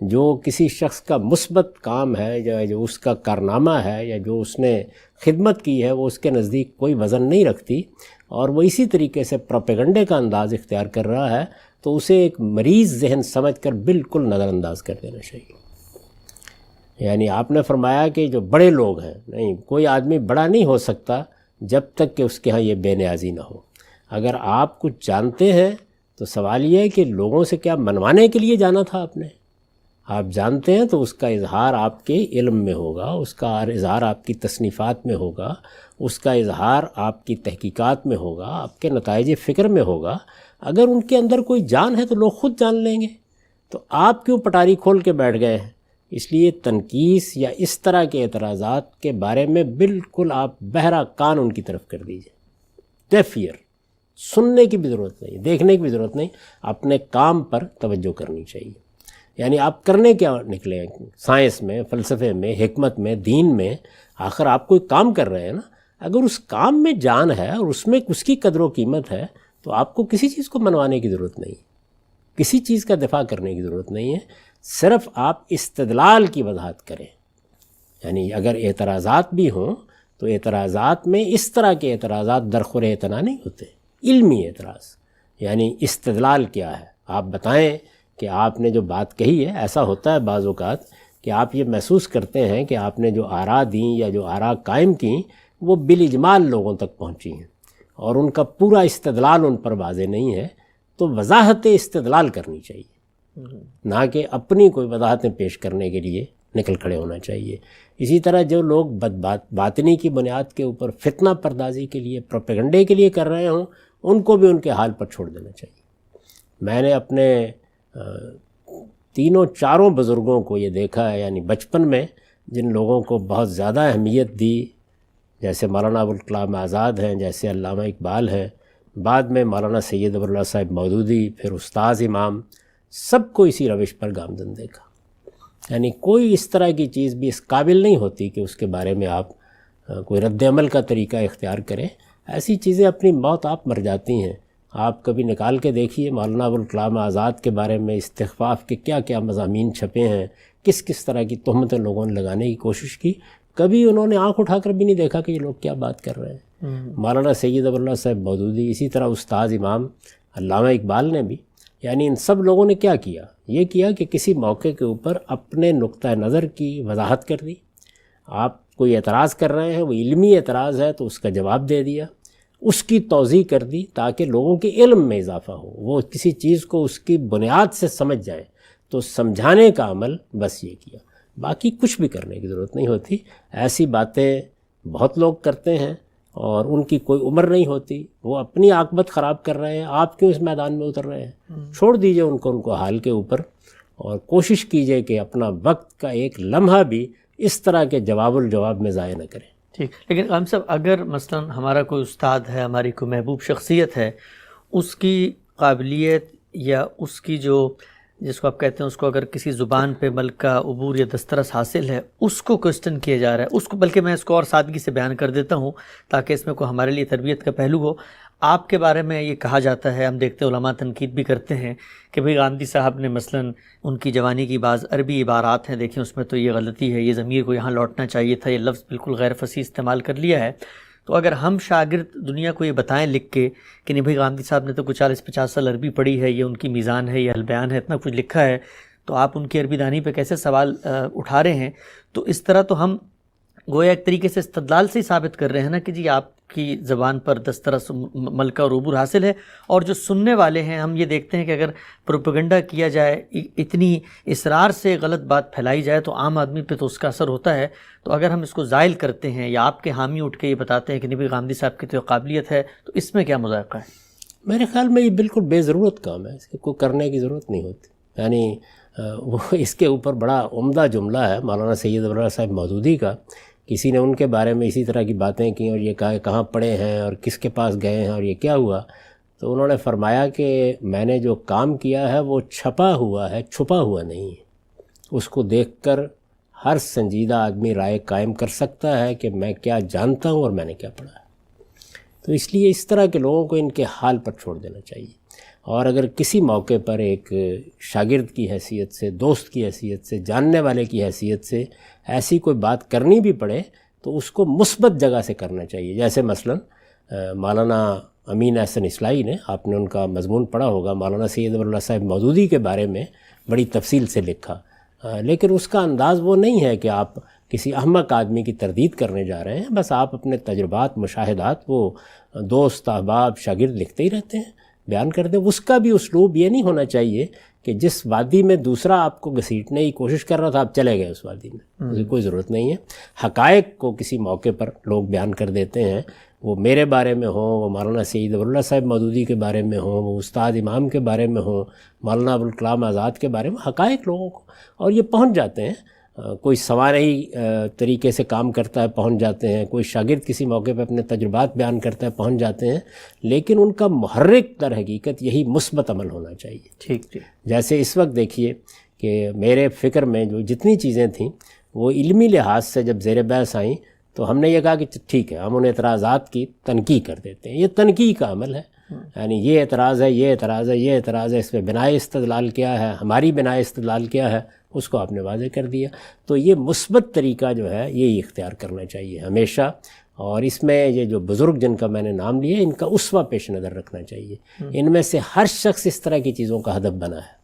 جو کسی شخص کا مثبت کام ہے یا جو اس کا کارنامہ ہے یا جو اس نے خدمت کی ہے، وہ اس کے نزدیک کوئی وزن نہیں رکھتی، اور وہ اسی طریقے سے پروپیگنڈے کا انداز اختیار کر رہا ہے، تو اسے ایک مریض ذہن سمجھ کر بالکل نظر انداز کر دینا چاہیے. یعنی آپ نے فرمایا کہ جو بڑے لوگ ہیں، نہیں، کوئی آدمی بڑا نہیں ہو سکتا جب تک کہ اس کے ہاں یہ بے نیازی نہ ہو. اگر آپ کچھ جانتے ہیں تو سوال یہ ہے کہ لوگوں سے کیا منوانے کے لیے جانا تھا آپ نے؟ آپ جانتے ہیں تو اس کا اظہار آپ کے علم میں ہوگا، اس کا اظہار آپ کی تصنیفات میں ہوگا، اس کا اظہار آپ کی تحقیقات میں ہوگا، آپ کے نتائج فکر میں ہوگا. اگر ان کے اندر کوئی جان ہے تو لوگ خود جان لیں گے. تو آپ کیوں پٹاری کھول کے بیٹھ گئے ہیں؟ اس لیے تنقیص یا اس طرح کے اعتراضات کے بارے میں بالکل آپ بہرا کان ان کی طرف کر دیجئے. ڈیف ایئر، سننے کی بھی ضرورت نہیں، دیکھنے کی بھی ضرورت نہیں، اپنے کام پر توجہ کرنی چاہیے. یعنی آپ کرنے کیا نکلے ہیں؟ سائنس میں، فلسفے میں، حکمت میں، دین میں. آخر آپ کوئی کام کر رہے ہیں نا. اگر اس کام میں جان ہے اور اس میں اس کی قدر و قیمت ہے تو آپ کو کسی چیز کو منوانے کی ضرورت نہیں، کسی چیز کا دفاع کرنے کی ضرورت نہیں ہے. صرف آپ استدلال کی وضاحت کریں. یعنی اگر اعتراضات بھی ہوں تو اعتراضات میں اس طرح کے اعتراضات درخور اعتنا نہیں ہوتے. علمی اعتراض یعنی استدلال کیا ہے، آپ بتائیں کہ آپ نے جو بات کہی ہے. ایسا ہوتا ہے بعض اوقات کہ آپ یہ محسوس کرتے ہیں کہ آپ نے جو آراء دیں یا جو آراء قائم کیں وہ بالاجمال لوگوں تک پہنچی ہیں اور ان کا پورا استدلال ان پر واضح نہیں ہے. تو وضاحت استدلال کرنی چاہیے، نہ کہ اپنی کوئی وضاحتیں پیش کرنے کے لیے نکل کھڑے ہونا چاہیے. اسی طرح جو لوگ باطنی کی بنیاد کے اوپر فتنہ پردازی کے لیے، پروپیگنڈے کے لیے کر رہے ہوں، ان کو بھی ان کے حال پر چھوڑ دینا چاہیے. میں نے اپنے تینوں چاروں بزرگوں کو یہ دیکھا ہے، یعنی بچپن میں جن لوگوں کو بہت زیادہ اہمیت دی، جیسے مولانا ابوالکلام آزاد ہیں، جیسے علامہ اقبال ہیں، بعد میں مولانا سید ابو اللہ صاحب مودودی، پھر استاذ امام، سب کو اسی روش پر گامزن دیکھا. یعنی کوئی اس طرح کی چیز بھی اس قابل نہیں ہوتی کہ اس کے بارے میں آپ کوئی رد عمل کا طریقہ اختیار کریں. ایسی چیزیں اپنی موت آپ مر جاتی ہیں. آپ کبھی نکال کے دیکھیے مولانا ابوالکلام آزاد کے بارے میں استخفاف کے کیا کیا مضامین چھپے ہیں، کس کس طرح کی تہمتیں لوگوں نے لگانے کی کوشش کی. کبھی انہوں نے آنکھ اٹھا کر بھی نہیں دیکھا کہ یہ لوگ کیا بات کر رہے ہیں. مولانا سید ابو اللہ صاحب مودودی، اسی طرح استاذ امام، علامہ اقبال نے بھی. یعنی ان سب لوگوں نے کیا کیا؟ یہ کیا کہ کسی موقع کے اوپر اپنے نقطہ نظر کی وضاحت کر دی. آپ کوئی اعتراض کر رہے ہیں، وہ علمی اعتراض ہے تو اس کا جواب دے دیا، اس کی توضیح کر دی تاکہ لوگوں کے علم میں اضافہ ہو، وہ کسی چیز کو اس کی بنیاد سے سمجھ جائیں. تو سمجھانے کا عمل بس یہ کیا، باقی کچھ بھی کرنے کی ضرورت نہیں ہوتی. ایسی باتیں بہت لوگ کرتے ہیں اور ان کی کوئی عمر نہیں ہوتی، وہ اپنی عاقبت خراب کر رہے ہیں. آپ کیوں اس میدان میں اتر رہے ہیں؟ چھوڑ دیجئے ان کو حال کے اوپر، اور کوشش کیجئے کہ اپنا وقت کا ایک لمحہ بھی اس طرح کے جواب الجواب میں ضائع نہ کریں. ٹھیک، لیکن ہم سب اگر مثلا ہمارا کوئی استاد ہے، ہماری کوئی محبوب شخصیت ہے، اس کی قابلیت یا اس کی جو جس کو آپ کہتے ہیں اس کو اگر کسی زبان پہ ملکہ عبور یا دسترس حاصل ہے اس کو کوسچن کیا جا رہا ہے، اس کو بلکہ میں اس کو اور سادگی سے بیان کر دیتا ہوں تاکہ اس میں کوئی ہمارے لیے تربیت کا پہلو ہو۔ آپ کے بارے میں یہ کہا جاتا ہے، ہم دیکھتے ہیں علماء تنقید بھی کرتے ہیں کہ بھئی گاندھی صاحب نے مثلاً ان کی جوانی کی بعض عربی عبارات ہیں، دیکھیں اس میں تو یہ غلطی ہے، یہ ضمیر کو یہاں لوٹنا چاہیے تھا، یہ لفظ بالکل غیر فصیح استعمال کر لیا ہے۔ تو اگر ہم شاگرد دنیا کو یہ بتائیں لکھ کے کہ نہیں بھئی گاندھی صاحب نے تو کچھ 40-50 سال عربی پڑھی ہے، یہ ان کی میزان ہے، یہ البیان ہے، اتنا کچھ لکھا ہے، تو آپ ان کی عربی دانی پہ کیسے سوال اٹھا رہے ہیں؟ تو اس طرح تو ہم گویا ایک طریقے سے استدلال سے ہی ثابت کر رہے ہیں نا کہ جی آپ کی زبان پر دسترس ملکہ اور عبور حاصل ہے۔ اور جو سننے والے ہیں ہم یہ دیکھتے ہیں کہ اگر پروپیگنڈا کیا جائے، اتنی اصرار سے غلط بات پھیلائی جائے تو عام آدمی پہ تو اس کا اثر ہوتا ہے۔ تو اگر ہم اس کو زائل کرتے ہیں یا آپ کے حامی اٹھ کے یہ بتاتے ہیں کہ نہیں بھئی گاندھی صاحب کی تو قابلیت ہے، تو اس میں کیا مذائقہ ہے؟ میرے خیال میں یہ بالکل بے ضرورت کام ہے، اس کے کوئی کرنے کی ضرورت نہیں ہوتی۔ یعنی وہ اس کے اوپر بڑا عمدہ جملہ ہے مولانا سید ابوالفضل صاحب مودودی کا، کسی نے ان کے بارے میں اسی طرح کی باتیں کی اور یہ کہا کہاں پڑھے ہیں اور کس کے پاس گئے ہیں اور یہ کیا ہوا، تو انہوں نے فرمایا کہ میں نے جو کام کیا ہے وہ چھپا ہوا ہے، چھپا ہوا نہیں ہے۔ اس کو دیکھ کر ہر سنجیدہ آدمی رائے قائم کر سکتا ہے کہ میں کیا جانتا ہوں اور میں نے کیا پڑھا ہے۔ تو اس لیے اس طرح کے لوگوں کو ان کے حال پر چھوڑ دینا چاہیے، اور اگر کسی موقع پر ایک شاگرد کی حیثیت سے، دوست کی حیثیت سے، جاننے والے کی حیثیت سے ایسی کوئی بات کرنی بھی پڑے تو اس کو مثبت جگہ سے کرنا چاہیے۔ جیسے مثلا مولانا امین احسن اصلاحی نے، آپ نے ان کا مضمون پڑھا ہوگا، مولانا سید ابوالفضل صاحب مودودی کے بارے میں بڑی تفصیل سے لکھا، لیکن اس کا انداز وہ نہیں ہے کہ آپ کسی احمق آدمی کی تردید کرنے جا رہے ہیں، بس آپ اپنے تجربات، مشاہدات وہ دوست، احباب، شاگرد لکھتے ہی رہتے ہیں، بیان کر دیں۔ اس کا بھی اسلوب یہ نہیں ہونا چاہیے کہ جس وادی میں دوسرا آپ کو گھسیٹنے کی کوشش کر رہا تھا آپ چلے گئے اس وادی میں، اسے کوئی ضرورت نہیں ہے۔ حقائق کو کسی موقع پر لوگ بیان کر دیتے ہیں، وہ میرے بارے میں ہوں، وہ مولانا سید ابوالفضل صاحب مودودی کے بارے میں ہوں، وہ استاد امام کے بارے میں ہوں، مولانا ابوالکلام آزاد کے بارے میں، حقائق لوگوں کو، اور یہ پہنچ جاتے ہیں۔ کوئی سوانحی طریقے سے کام کرتا ہے، پہنچ جاتے ہیں، کوئی شاگرد کسی موقع پہ اپنے تجربات بیان کرتا ہے، پہنچ جاتے ہیں، لیکن ان کا محرک در حقیقت یہی مثبت عمل ہونا چاہیے۔ ٹھیک ٹھیک۔ جیسے اس وقت دیکھیے کہ میرے فکر میں جو جتنی چیزیں تھیں وہ علمی لحاظ سے جب زیر بحث آئیں تو ہم نے یہ کہا کہ ٹھیک ہے، ہم ان اعتراضات کی تنقیح کر دیتے ہیں، یہ تنقیح کا عمل ہے۔ یعنی یہ اعتراض ہے، یہ اعتراض ہے، یہ اعتراض ہے، اس پہ بنائے استدلال کیا ہے، ہماری بنائے استدلال کیا ہے، اس کو آپ نے واضح کر دیا۔ تو یہ مثبت طریقہ جو ہے یہی اختیار کرنا چاہیے ہمیشہ، اور اس میں یہ جو بزرگ جن کا میں نے نام لیا ان کا اسوہ پیش نظر رکھنا چاہیے۔ ان میں سے ہر شخص اس طرح کی چیزوں کا ہدف بنا ہے،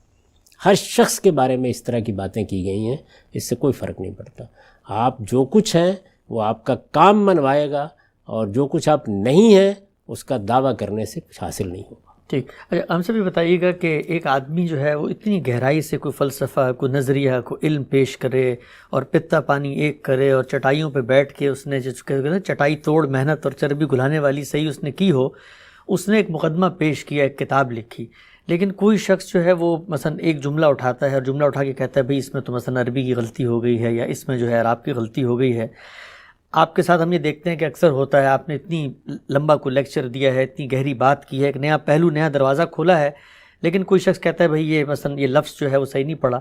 ہر شخص کے بارے میں اس طرح کی باتیں کی گئی ہیں، اس سے کوئی فرق نہیں پڑتا۔ آپ جو کچھ ہیں وہ آپ کا کام منوائے گا، اور جو کچھ آپ نہیں ہیں اس کا دعویٰ کرنے سے کچھ حاصل نہیں ہوگا۔ ٹھیک۔ اچھا ہم سے بھی بتائیے گا کہ ایک آدمی جو ہے وہ اتنی گہرائی سے کوئی فلسفہ، کوئی نظریہ، کوئی علم پیش کرے اور پتا پانی ایک کرے اور چٹائیوں پہ بیٹھ کے اس نے جو چٹائی توڑ محنت اور چربی گھلانے والی صحیح اس نے کی ہو، اس نے ایک مقدمہ پیش کیا، ایک کتاب لکھی، لیکن کوئی شخص جو ہے وہ مثلا ایک جملہ اٹھاتا ہے اور جملہ اٹھا کے کہتا ہے بھئی اس میں تو مثلا عربی کی غلطی ہو گئی ہے، یا اس میں جو ہے عرب کی غلطی ہو گئی ہے۔ آپ کے ساتھ ہم یہ دیکھتے ہیں کہ اکثر ہوتا ہے، آپ نے اتنی لمبا کوئی لیکچر دیا ہے، اتنی گہری بات کی ہے، ایک نیا پہلو، نیا دروازہ کھولا ہے، لیکن کوئی شخص کہتا ہے بھئی یہ مثلا یہ لفظ جو ہے وہ صحیح نہیں پڑا۔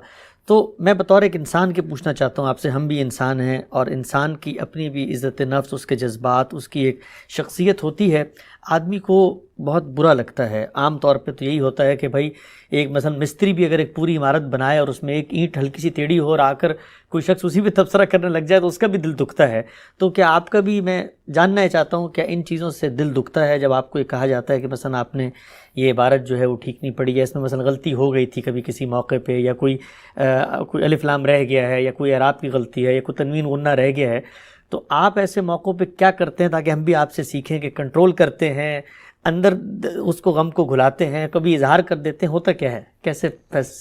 تو میں بطور ایک انسان کے پوچھنا چاہتا ہوں آپ سے، ہم بھی انسان ہیں اور انسان کی اپنی بھی عزت نفس، اس کے جذبات، اس کی ایک شخصیت ہوتی ہے۔ آدمی کو بہت برا لگتا ہے، عام طور پہ تو یہی ہوتا ہے کہ بھائی ایک مثلا مستری بھی اگر ایک پوری عمارت بنائے اور اس میں ایک اینٹ ہلکی سی ٹیڑھی ہو اور آ کر کوئی شخص اسی پہ تبصرہ کرنے لگ جائے تو اس کا بھی دل دکھتا ہے۔ تو کیا آپ کا بھی، میں جاننا چاہتا ہوں کیا ان چیزوں سے دل دکھتا ہے جب آپ کو یہ کہا جاتا ہے کہ مثلا آپ نے یہ عبارت جو ہے وہ ٹھیک نہیں پڑھی ہے، اس میں مثلا غلطی ہو گئی تھی کبھی کسی موقع پہ، یا کوئی الف لام رہ گیا ہے، یا کوئی اعراب کی غلطی ہے، یا کوئی تنوین غنہ رہ گیا ہے، تو آپ ایسے موقعوں پہ کیا کرتے ہیں تاکہ ہم بھی آپ سے سیکھیں کہ کنٹرول کرتے ہیں، اندر اس کو غم کو گھلاتے ہیں، کبھی اظہار کر دیتے ہیں، ہوتا کیا ہے، کیسے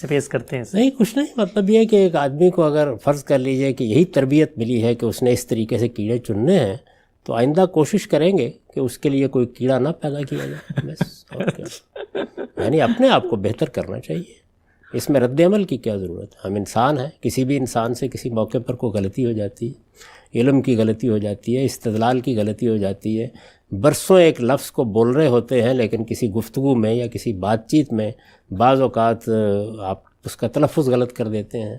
فیس کرتے ہیں؟ نہیں کچھ نہیں، مطلب یہ ہے کہ ایک آدمی کو اگر فرض کر لیجئے کہ یہی تربیت ملی ہے کہ اس نے اس طریقے سے کیڑے چننے ہیں، تو آئندہ کوشش کریں گے کہ اس کے لیے کوئی کیڑا نہ پیدا کیا جائے، بس اور کیا۔ یعنی اپنے آپ کو بہتر کرنا چاہیے، اس میں رد عمل کی کیا ضرورت ہے؟ ہم انسان ہیں، کسی بھی انسان سے کسی موقع پر کوئی غلطی ہو جاتی ہے، علم کی غلطی ہو جاتی ہے، استدلال کی غلطی ہو جاتی ہے، برسوں ایک لفظ کو بول رہے ہوتے ہیں لیکن کسی گفتگو میں یا کسی بات چیت میں بعض اوقات آپ اس کا تلفظ غلط کر دیتے ہیں.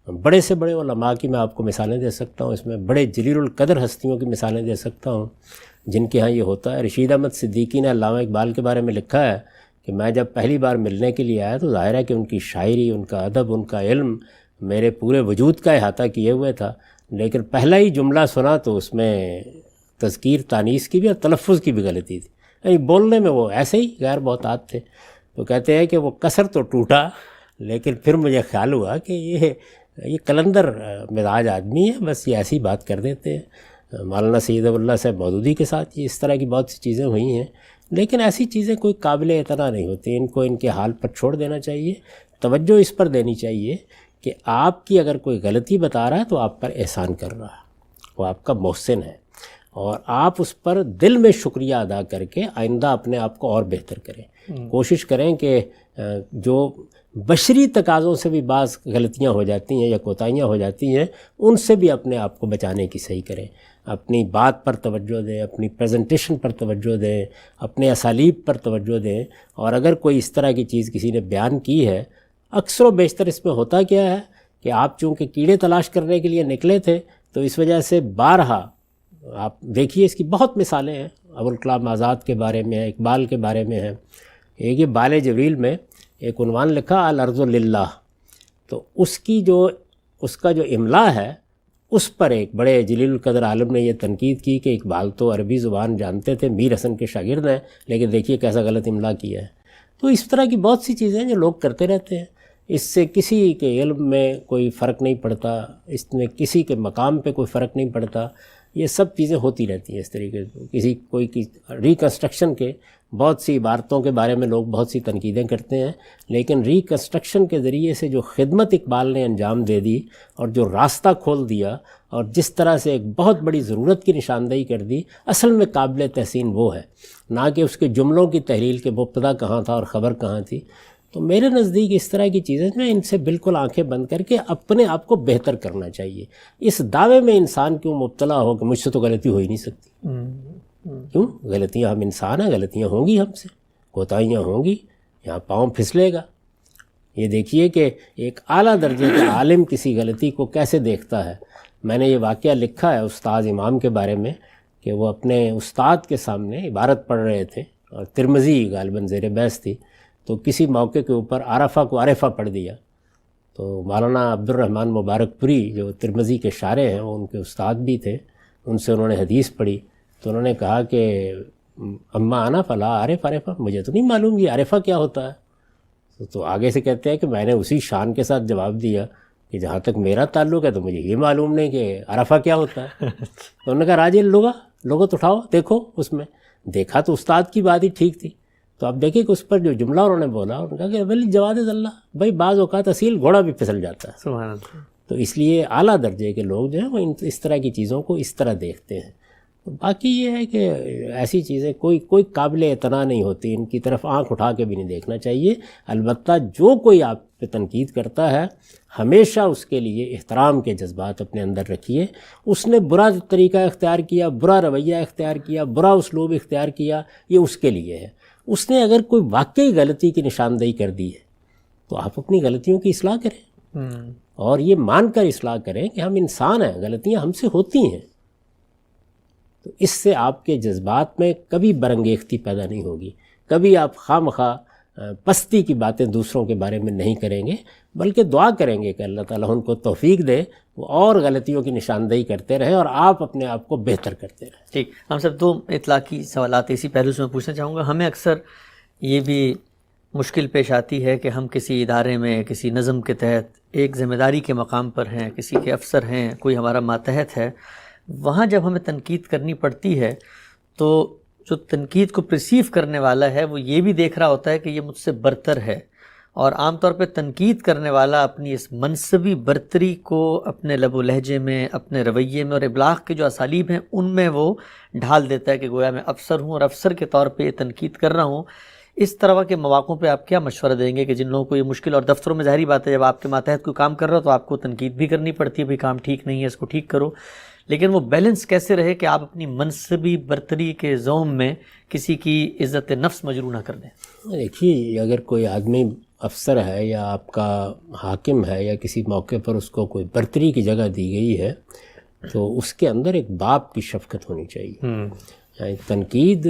بڑے سے بڑے علماء کی میں آپ کو مثالیں دے سکتا ہوں، اس میں بڑے جلیل القدر ہستیوں کی مثالیں دے سکتا ہوں جن کے ہاں یہ ہوتا ہے. رشید احمد صدیقی نے علامہ اقبال کے بارے میں لکھا ہے کہ میں جب پہلی بار ملنے کے لیے آیا تو ظاہر ہے کہ ان کی شاعری، ان کا ادب، ان کا علم میرے پورے وجود کا احاطہ کیے ہوئے تھا، لیکن پہلا ہی جملہ سنا تو اس میں تذکیر تانیث کی بھی اور تلفظ کی بھی غلطی تھی. یعنی بولنے میں وہ ایسے ہی غیر محتاط تھے. تو کہتے ہیں کہ وہ کسر تو ٹوٹا، لیکن پھر مجھے خیال ہوا کہ یہ قلندر مزاج آدمی ہے، بس یہ ایسی بات کر دیتے ہیں. مولانا سید اللہ صاحب مودودی کے ساتھ اس طرح کی بہت سی چیزیں ہوئی ہیں، لیکن ایسی چیزیں کوئی قابل اعتنا نہیں ہوتی. ان کو ان کے حال پر چھوڑ دینا چاہیے. توجہ اس پر دینی چاہیے کہ آپ کی اگر کوئی غلطی بتا رہا ہے تو آپ پر احسان کر رہا ہے، وہ آپ کا محسن ہے، اور آپ اس پر دل میں شکریہ ادا کر کے آئندہ اپنے آپ کو اور بہتر کریں. کوشش کریں کہ جو بشری تقاضوں سے بھی بعض غلطیاں ہو جاتی ہیں یا کوتاہیاں ہو جاتی ہیں، ان سے بھی اپنے آپ کو بچانے کی صحیح کریں. اپنی بات پر توجہ دیں، اپنی پریزنٹیشن پر توجہ دیں، اپنے اسالیب پر توجہ دیں. اور اگر کوئی اس طرح کی چیز کسی نے بیان کی ہے، اکثر و بیشتر اس میں ہوتا کیا ہے کہ آپ چونکہ کیڑے تلاش کرنے کے لیے نکلے تھے تو اس وجہ سے بارہا آپ دیکھیے، اس کی بہت مثالیں ہیں. ابوالکلام آزاد کے بارے میں ہے، اقبال کے بارے میں ہے. ایک یہ بال جبریل میں ایک عنوان لکھا الارض للہ، تو اس کا جو املا ہے اس پر ایک بڑے جلیل القدر عالم نے یہ تنقید کی کہ اقبال تو عربی زبان جانتے تھے، میر حسن کے شاگرد ہیں، لیکن دیکھیے کیسا غلط املا کیا ہے. تو اس طرح کی بہت سی چیزیں جو لوگ کرتے رہتے ہیں، اس سے کسی کے علم میں کوئی فرق نہیں پڑتا، اس میں کسی کے مقام پہ کوئی فرق نہیں پڑتا. یہ سب چیزیں ہوتی رہتی ہیں اس طریقے سے. کوئی ریکنسٹرکشن کے بہت سی عبارتوں کے بارے میں لوگ بہت سی تنقیدیں کرتے ہیں، لیکن ریکنسٹرکشن کے ذریعے سے جو خدمت اقبال نے انجام دے دی اور جو راستہ کھول دیا اور جس طرح سے ایک بہت بڑی ضرورت کی نشاندہی کر دی، اصل میں قابل تحسین وہ ہے، نہ کہ اس کے جملوں کی تحلیل کے مبتدا کہاں تھا اور خبر کہاں تھی. تو میرے نزدیک اس طرح کی چیزیں جو ہیں، ان سے بالکل آنکھیں بند کر کے اپنے آپ کو بہتر کرنا چاہیے. اس دعوے میں انسان کیوں مبتلا ہو کہ مجھ سے تو غلطی ہو ہی نہیں سکتی؟ کیوں؟ غلطیاں، ہم انسان ہیں، غلطیاں ہوں گی، ہم سے کوتاہیاں ہوں گی، یہاں پاؤں پھسلے گا. یہ دیکھیے کہ ایک اعلیٰ درجے کا عالم کسی غلطی کو کیسے دیکھتا ہے. میں نے یہ واقعہ لکھا ہے استاد امام کے بارے میں کہ وہ اپنے استاد کے سامنے عبارت پڑھ رہے تھے اور ترمذی غالباً زیر بحث تھی، تو کسی موقع کے اوپر عرفہ کو عرفہ پڑھ دیا. تو مولانا عبد الرحمن مبارک پوری جو ترمذی کے شارح ہیں، وہ ان کے استاد بھی تھے، ان سے انہوں نے حدیث پڑھی. تو انہوں نے کہا کہ اما انا فلا عارف عرفہ، مجھے تو نہیں معلوم یہ عرفہ کیا ہوتا ہے. تو آگے سے کہتے ہیں کہ میں نے اسی شان کے ساتھ جواب دیا کہ جہاں تک میرا تعلق ہے تو مجھے یہ معلوم نہیں کہ عرفہ کیا ہوتا ہے. تو انہوں نے کہا راجل لغت اٹھاؤ، دیکھو. اس میں دیکھا تو استاد کی بات ہی ٹھیک تھی. تو آپ دیکھیں کہ اس پر جو جملہ انہوں نے بولا، انہوں نے کہا کہ ولی جواد اللہ، بھائی بعض اوقات اصیل گھوڑا بھی پھسل جاتا ہے. سبحان اللہ. تو اس لیے اعلیٰ درجے کے لوگ جو ہیں وہ اس طرح کی چیزوں کو اس طرح دیکھتے ہیں. باقی یہ ہے کہ ایسی چیزیں کوئی قابل اعتنا نہیں ہوتی، ان کی طرف آنکھ اٹھا کے بھی نہیں دیکھنا چاہیے. البتہ جو کوئی آپ پہ تنقید کرتا ہے، ہمیشہ اس کے لیے احترام کے جذبات اپنے اندر رکھیے. اس نے برا طریقہ اختیار کیا، برا رویہ اختیار کیا، برا اسلوب اختیار کیا، یہ اس کے لیے ہے. اس نے اگر کوئی واقعی غلطی کی نشاندہی کر دی ہے تو آپ اپنی غلطیوں کی اصلاح کریں، اور یہ مان کر اصلاح کریں کہ ہم انسان ہیں، غلطیاں ہم سے ہوتی ہیں. تو اس سے آپ کے جذبات میں کبھی برانگیختی پیدا نہیں ہوگی، کبھی آپ خواہ مخواہ پستی کی باتیں دوسروں کے بارے میں نہیں کریں گے، بلکہ دعا کریں گے کہ اللہ تعالیٰ ان کو توفیق دے، وہ اور غلطیوں کی نشاندہی کرتے رہیں اور آپ اپنے آپ کو بہتر کرتے رہیں. ٹھیک. ہم سب دو اطلاقی سوالات اسی پہلو سے میں پوچھنا چاہوں گا. ہمیں اکثر یہ بھی مشکل پیش آتی ہے کہ ہم کسی ادارے میں، کسی نظم کے تحت ایک ذمہ داری کے مقام پر ہیں، کسی کے افسر ہیں، کوئی ہمارا ماتحت ہے. وہاں جب ہمیں تنقید کرنی پڑتی ہے تو جو تنقید کو پرسیو کرنے والا ہے وہ یہ بھی دیکھ رہا ہوتا ہے کہ یہ مجھ سے برتر ہے، اور عام طور پہ تنقید کرنے والا اپنی اس منصبی برتری کو اپنے لب و لہجے میں، اپنے رویے میں اور ابلاغ کے جو اسالیب ہیں ان میں وہ ڈھال دیتا ہے کہ گویا میں افسر ہوں اور افسر کے طور پہ یہ تنقید کر رہا ہوں. اس طرح کے مواقعوں پہ آپ کیا مشورہ دیں گے کہ جن لوگوں کو یہ مشکل، اور دفتروں میں ظاہری بات ہے جب آپ کے ماتحت کوئی کام کر رہا ہو تو آپ کو تنقید بھی کرنی پڑتی ہے، بھئی کام ٹھیک نہیں ہے، اس کو ٹھیک کرو، لیکن وہ بیلنس کیسے رہے کہ آپ اپنی منصبی برتری کے زوم میں کسی کی عزت نفس مجروح نہ کر دیں؟ دیکھیے، اگر کوئی آدمی افسر ہے یا آپ کا حاکم ہے یا کسی موقع پر اس کو کوئی برتری کی جگہ دی گئی ہے تو اس کے اندر ایک باپ کی شفقت ہونی چاہیے. یعنی تنقید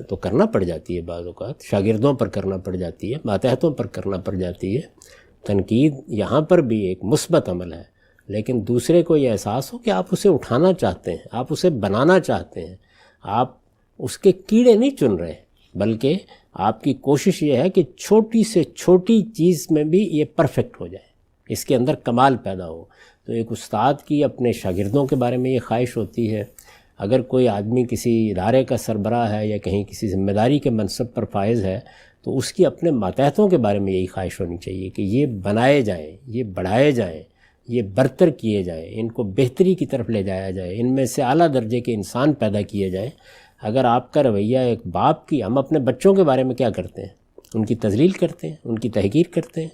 تو کرنا پڑ جاتی ہے، بعض اوقات شاگردوں پر کرنا پڑ جاتی ہے، ماتحتوں پر کرنا پڑ جاتی ہے. تنقید یہاں پر بھی ایک مثبت عمل ہے، لیکن دوسرے کو یہ احساس ہو کہ آپ اسے اٹھانا چاہتے ہیں، آپ اسے بنانا چاہتے ہیں، آپ اس کے کیڑے نہیں چن رہے، بلکہ آپ کی کوشش یہ ہے کہ چھوٹی سے چھوٹی چیز میں بھی یہ پرفیکٹ ہو جائے، اس کے اندر کمال پیدا ہو. تو ایک استاد کی اپنے شاگردوں کے بارے میں یہ خواہش ہوتی ہے. اگر کوئی آدمی کسی ادارے کا سربراہ ہے یا کہیں کسی ذمہ داری کے منصب پر فائز ہے تو اس کی اپنے ماتحتوں کے بارے میں یہی خواہش ہونی چاہیے کہ یہ بنائے جائیں، یہ بڑھائے جائیں، یہ برتر کیے جائیں، ان کو بہتری کی طرف لے جایا جائے، ان میں سے اعلیٰ درجے کے انسان پیدا کیے جائیں. اگر آپ کا رویہ ایک باپ کی، ہم اپنے بچوں کے بارے میں کیا کرتے ہیں؟ ان کی تذلیل کرتے ہیں، ان کی تحقیر کرتے ہیں.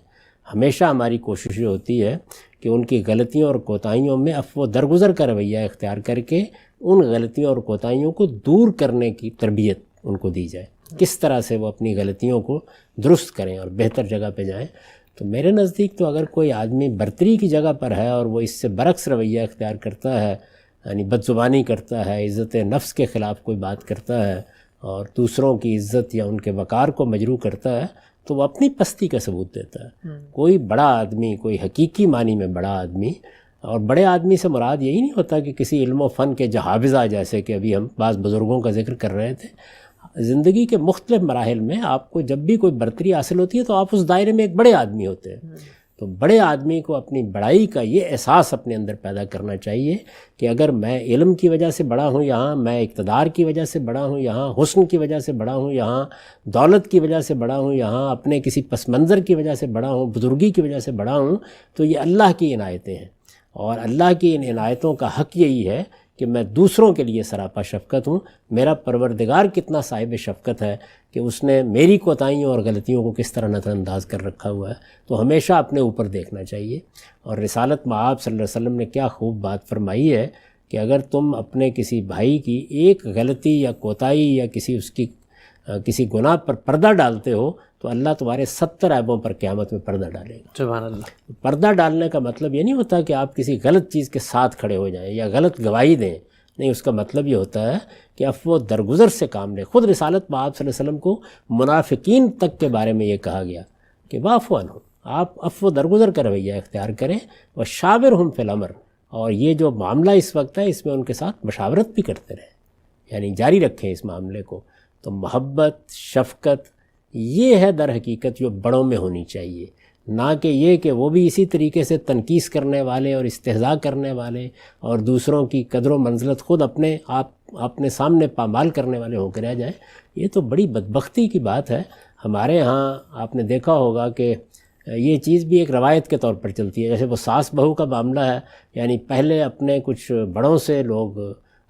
ہمیشہ ہماری کوشش یہ ہوتی ہے کہ ان کی غلطیوں اور کوتاہیوں میں عفو و درگزر کا رویہ اختیار کر کے ان غلطیوں اور کوتاہیوں کو دور کرنے کی تربیت ان کو دی جائے، کس طرح سے وہ اپنی غلطیوں کو درست کریں اور بہتر جگہ پہ جائیں. تو میرے نزدیک تو اگر کوئی آدمی برتری کی جگہ پر ہے اور وہ اس سے برعکس رویہ اختیار کرتا ہے، یعنی بدزبانی کرتا ہے، عزت نفس کے خلاف کوئی بات کرتا ہے اور دوسروں کی عزت یا ان کے وقار کو مجروح کرتا ہے، تو وہ اپنی پستی کا ثبوت دیتا ہے. کوئی بڑا آدمی، کوئی حقیقی معنی میں بڑا آدمی، اور بڑے آدمی سے مراد یہی نہیں ہوتا کہ کسی علم و فن کے جہابذہ، جیسے کہ ابھی ہم بعض بزرگوں کا ذکر کر رہے تھے. زندگی کے مختلف مراحل میں آپ کو جب بھی کوئی برتری حاصل ہوتی ہے تو آپ اس دائرے میں ایک بڑے آدمی ہوتے ہیں. تو بڑے آدمی کو اپنی بڑائی کا یہ احساس اپنے اندر پیدا کرنا چاہیے کہ اگر میں علم کی وجہ سے بڑا ہوں یہاں، میں اقتدار کی وجہ سے بڑا ہوں یہاں، حسن کی وجہ سے بڑا ہوں یہاں، دولت کی وجہ سے بڑا ہوں یہاں، اپنے کسی پس منظر کی وجہ سے بڑا ہوں، بزرگی کی وجہ سے بڑا ہوں، تو یہ اللہ کی عنایتیں ہیں. اور اللہ کی ان عنایتوں کا حق یہی ہے کہ میں دوسروں کے لیے سراپا شفقت ہوں. میرا پروردگار کتنا صاحب شفقت ہے کہ اس نے میری کوتاہیوں اور غلطیوں کو کس طرح نظر انداز کر رکھا ہوا ہے. تو ہمیشہ اپنے اوپر دیکھنا چاہیے. اور رسالت مآب صلی اللہ علیہ وسلم نے کیا خوب بات فرمائی ہے کہ اگر تم اپنے کسی بھائی کی ایک غلطی یا کوتاہی یا کسی گناہ پر پردہ ڈالتے ہو تو اللہ تمہارے 70 عیبوں پر قیامت میں پردہ ڈالے گا. سبحان اللہ. پردہ ڈالنے کا مطلب یہ نہیں ہوتا کہ آپ کسی غلط چیز کے ساتھ کھڑے ہو جائیں یا غلط گواہی دیں، نہیں، اس کا مطلب یہ ہوتا ہے کہ عفو و درگزر سے کام لیں. خود رسالت مآب صلی اللہ علیہ وسلم کو منافقین تک کے بارے میں یہ کہا گیا کہ واعف عنہم، آپ عفو و درگزر کا رویہ اختیار کریں، وشاورہم فی الامر، اور یہ جو معاملہ اس وقت ہے اس میں ان کے ساتھ مشاورت بھی کرتے رہیں، یعنی جاری رکھیں اس معاملے کو. تو محبت، شفقت، یہ ہے در حقیقت جو بڑوں میں ہونی چاہیے، نہ کہ یہ کہ وہ بھی اسی طریقے سے تنقیص کرنے والے اور استہزاء کرنے والے اور دوسروں کی قدر و منزلت خود اپنے سامنے پامال کرنے والے ہو کے رہ جائیں. یہ تو بڑی بدبختی کی بات ہے. ہمارے ہاں آپ نے دیکھا ہوگا کہ یہ چیز بھی ایک روایت کے طور پر چلتی ہے، جیسے وہ ساس بہو کا معاملہ ہے، یعنی پہلے اپنے کچھ بڑوں سے لوگ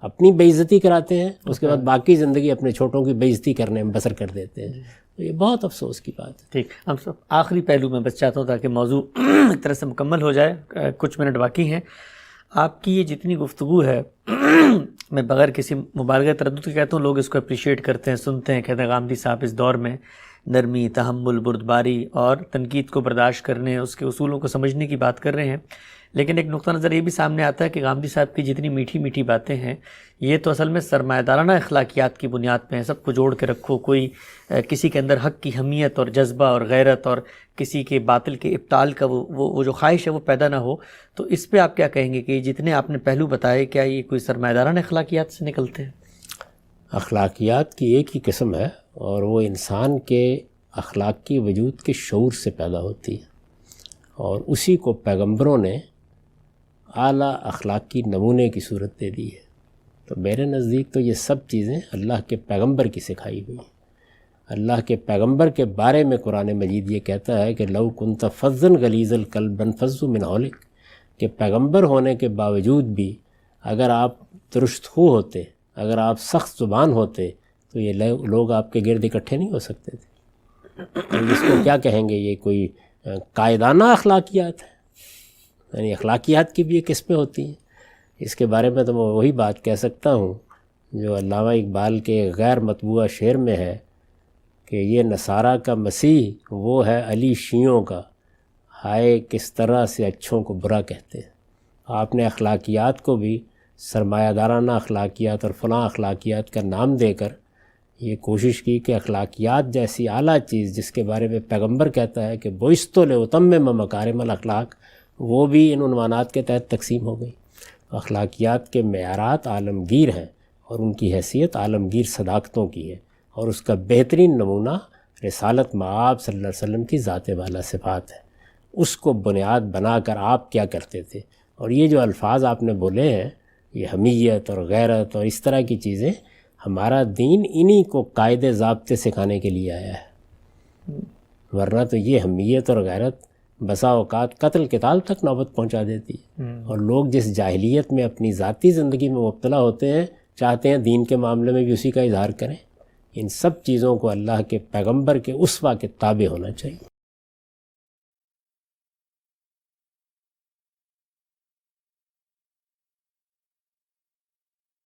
اپنی بے عزتی کراتے ہیں، اس کے بعد باقی زندگی اپنے چھوٹوں کی بے عزتی کرنے میں بسر کر دیتے ہیں. تو یہ بہت افسوس کی بات ہے. ٹھیک، ہم سب آخری پہلو میں بس چاہتا ہوں تاکہ موضوع ایک طرح سے مکمل ہو جائے، کچھ منٹ باقی ہیں. آپ کی یہ جتنی گفتگو ہے میں بغیر کسی مبالغہ تردد کے کہتا ہوں، لوگ اس کو اپریشیٹ کرتے ہیں، سنتے ہیں، کہتے ہیں غامدی صاحب اس دور میں نرمی، تحمل، بردباری اور تنقید کو برداشت کرنے، اس کے اصولوں کو سمجھنے کی بات کر رہے ہیں. لیکن ایک نقطہ نظر یہ بھی سامنے آتا ہے کہ غامدی صاحب کی جتنی میٹھی میٹھی باتیں ہیں یہ تو اصل میں سرمایہ دارانہ اخلاقیات کی بنیاد پہ ہیں. سب کو جوڑ کے رکھو، کوئی کسی کے اندر حق کی حمیت اور جذبہ اور غیرت اور کسی کے باطل کے ابطال کا وہ جو خواہش ہے وہ پیدا نہ ہو. تو اس پہ آپ کیا کہیں گے کہ جتنے آپ نے پہلو بتائے کیا یہ کوئی سرمایہ دارانہ اخلاقیات سے نکلتے ہیں؟ اخلاقیات کی ایک ہی قسم ہے اور وہ انسان کے اخلاقی وجود کے شعور سے پیدا ہوتی ہے، اور اسی کو پیغمبروں نے اعلیٰ اخلاقی نمونے کی صورت دے دی ہے. تو میرے نزدیک تو یہ سب چیزیں اللہ کے پیغمبر کی سکھائی ہوئی ہیں. اللہ کے پیغمبر کے بارے میں قرآن مجید یہ کہتا ہے کہ لو کنت فظا غلیظ القلب انفضوا من حولک، کہ پیغمبر ہونے کے باوجود بھی اگر آپ درست خو ہوتے، اگر آپ سخت زبان ہوتے تو یہ لوگ آپ کے گرد اکٹھے نہیں ہو سکتے تھے. اس کو کیا کہیں گے؟ یہ کوئی قائدانہ اخلاقیات ہے؟ یعنی اخلاقیات کی بھی یہ قسمیں ہوتی ہیں. اس کے بارے میں تو میں وہی بات کہہ سکتا ہوں جو علامہ اقبال کے غیر مطبوعہ شعر میں ہے کہ یہ نصارہ کا مسیح وہ ہے علی شیعوں کا، ہائے کس طرح سے اچھوں کو برا کہتے ہیں۔ آپ نے اخلاقیات کو بھی سرمایہ دارانہ اخلاقیات اور فلاں اخلاقیات کا نام دے کر یہ کوشش کی کہ اخلاقیات جیسی اعلیٰ چیز جس کے بارے میں پیغمبر کہتا ہے کہ بعثت لأتمم مکارم الاخلاق، وہ بھی ان عنوانات کے تحت تقسیم ہو گئی۔ اخلاقیات کے معیارات عالمگیر ہیں اور ان کی حیثیت عالمگیر صداقتوں کی ہے، اور اس کا بہترین نمونہ رسالت مآب صلی اللہ علیہ وسلم کی ذات والا صفات ہے۔ اس کو بنیاد بنا کر آپ کیا کرتے تھے، اور یہ جو الفاظ آپ نے بولے ہیں، یہ حمیت اور غیرت اور اس طرح کی چیزیں، ہمارا دین انہی کو قاعدے ضابطے سکھانے کے لیے آیا ہے، ورنہ تو یہ حمیت اور غیرت بسا اوقات قتل قتال تک نوبت پہنچا دیتی ہے۔ اور لوگ جس جاہلیت میں اپنی ذاتی زندگی میں مبتلا ہوتے ہیں، چاہتے ہیں دین کے معاملے میں بھی اسی کا اظہار کریں۔ ان سب چیزوں کو اللہ کے پیغمبر کے اسوہ کے تابع ہونا چاہیے۔